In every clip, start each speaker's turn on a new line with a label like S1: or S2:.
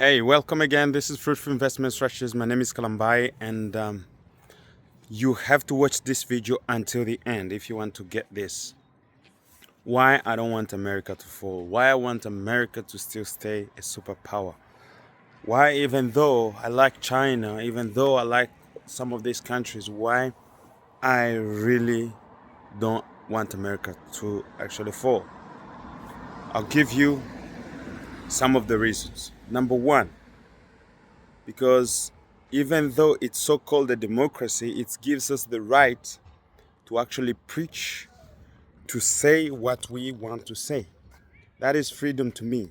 S1: Hey, welcome again. This is Fruitful Investment Strategies. My name is Kalambai, and you have to watch this video until the end if you want to get this. Why I don't want America to fall. Why I want America to still stay a superpower. Why, even though I like China, even though I like some of these countries, why I really don't want America to actually fall. I'll give you some of the reasons. Number one, because even though it's so-called a democracy, it gives us the right to actually preach, to say what we want to say. That is freedom to me.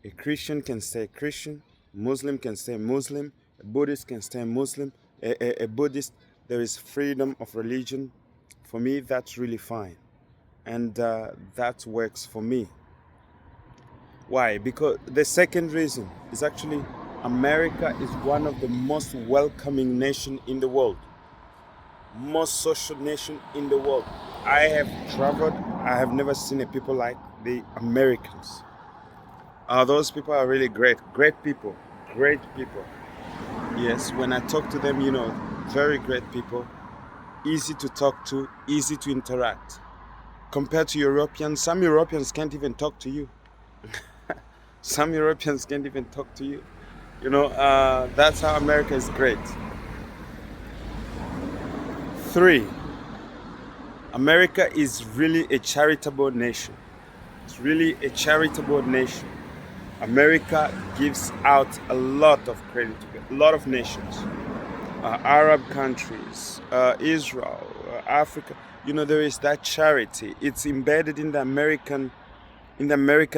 S1: A Christian can stay Christian, Muslim can stay Muslim, a Buddhist can stay Muslim, a Buddhist, there is freedom of religion. For me, that's really fine. And that works for me. Why? Because the second reason is actually America is one of the most welcoming nation in the world, most social nation in the world. I have traveled, I have never seen a people like the Americans. Those people are really great, great people, great people. Yes, when I talk to them, very great people, easy to talk to, easy to interact. Compared to Europeans, some Europeans can't even talk to you. Some Europeans can't even talk to you. That's how America is great. Three, America is really a charitable nation. It's really a charitable nation. America gives out a lot of credit to a lot of nations, Arab countries, Israel, Africa. There is that charity. It's embedded in the American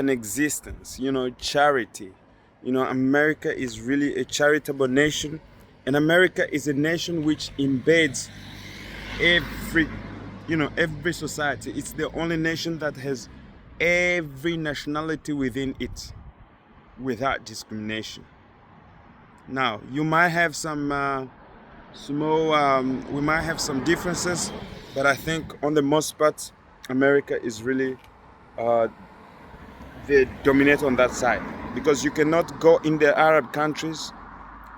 S1: existence. Charity. America is really a charitable nation, and America is a nation which embeds every every society. It's the only nation that has every nationality within it without discrimination. Now, you might have some small we might have some differences, but I think on the most part America is really they dominate on that side, because you cannot go in the Arab countries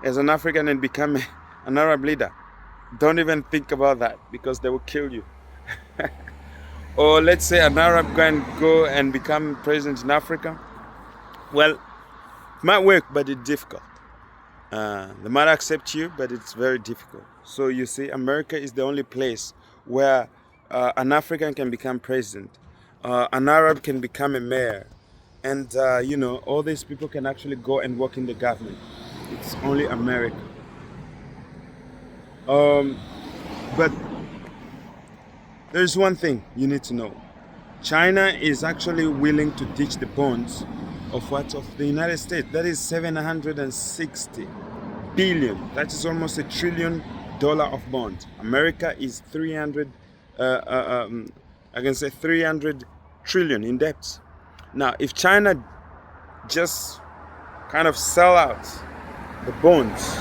S1: as an African and become an Arab leader. Don't even think about that, because they will kill you. Or let's say an Arab can go and become president in Africa. Well, it might work, but it's difficult. They might accept you, but it's very difficult. So you see, America is the only place where an African can become president, an Arab can become a mayor, and all these people can actually go and work in the government. It's only America. But there's one thing you need to know. China is actually willing to ditch the bonds of the United States. That is 760 billion. That is almost $1 trillion of bonds. America is 300. I can say 300 trillion in debts. Now, if China just kind of sell out the bonds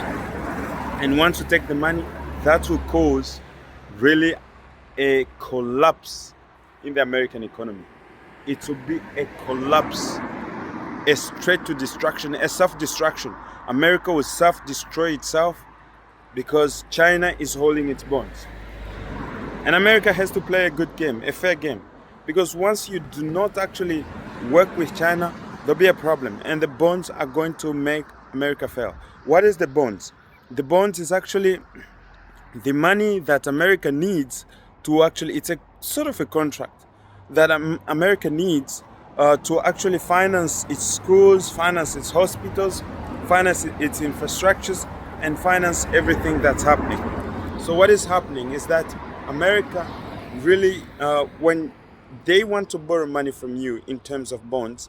S1: and wants to take the money, that will cause really a collapse in the American economy. It will be a collapse, a straight to destruction, a self-destruction. America will self-destroy itself because China is holding its bonds. And America has to play a good game, a fair game. Because once you do not actually work with China, there'll be a problem. And the bonds are going to make America fail. What is the bonds? The bonds is actually the money that America needs to actually, it's a sort of a contract that America needs to actually finance its schools, finance its hospitals, finance its infrastructures, and finance everything that's happening. So what is happening is that America really, when they want to borrow money from you in terms of bonds,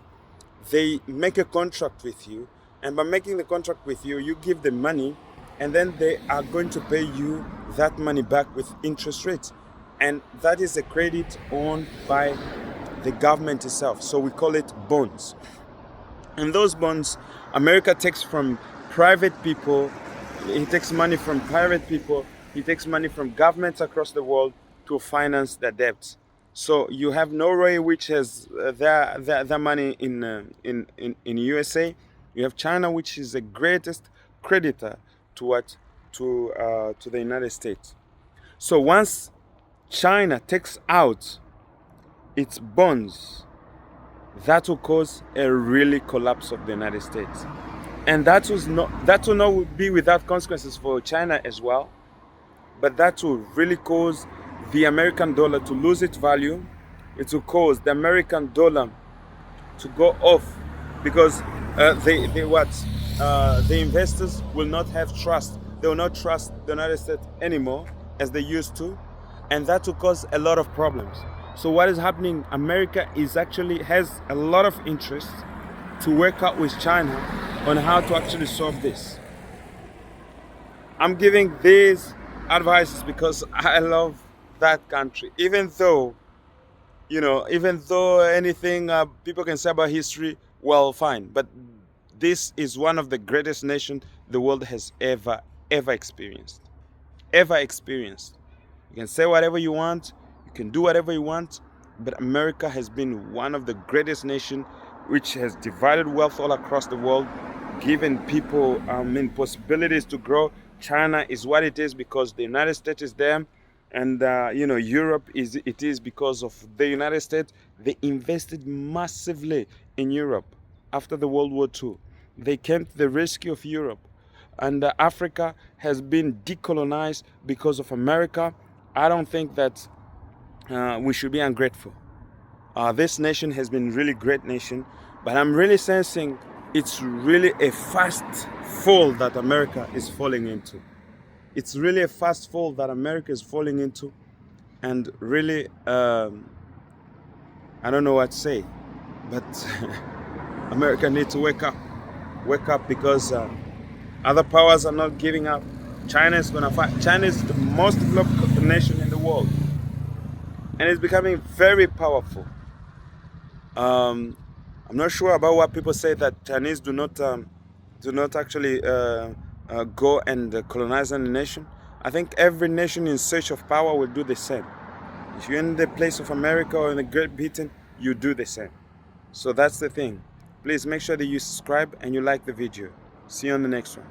S1: they make a contract with you, and by making the contract with you, you give them money, and then they are going to pay you that money back with interest rates. And that is a credit owned by the government itself. So we call it bonds. And those bonds, America takes from private people. He takes money from private people. He takes money from governments across the world to finance their debts. So you have Norway, which has their money in USA. You have China, which is the greatest creditor to what to the United States. So once China takes out its bonds, that will cause a really collapse of the United States, and that will not be without consequences for China as well. But that will really cause the American dollar to lose its value. It will cause the American dollar to go off because the investors will not have trust. They will not trust the United States anymore as they used to, and that will cause a lot of problems. So what is happening? America has a lot of interest to work out with China on how to actually solve this. I'm giving these advices because I love that country, even though anything people can say about history, well, fine. But this is one of the greatest nations the world has ever experienced. Ever experienced. You can say whatever you want, you can do whatever you want, but America has been one of the greatest nations which has divided wealth all across the world, given people possibilities to grow. China is what it is because the United States is there, and Europe is because of the United States. They invested massively in Europe after the World War II. They came to the rescue of Europe, and Africa has been decolonized because of America. I don't think that we should be ungrateful. This nation has been really great nation, but I'm really sensing it's really a fast fall that America is falling into. It's really a fast fall that America is falling into, and really, I don't know what to say, but America needs to wake up because other powers are not giving up. China is gonna fight. China is the most developed nation in the world, and it's becoming very powerful. I'm not sure about what people say that Chinese do not actually go and colonize any nation. I think every nation in search of power will do the same. If you're in the place of America or in the Great Britain, you do the same. So that's the thing. Please make sure that you subscribe and you like the video. See you on the next one.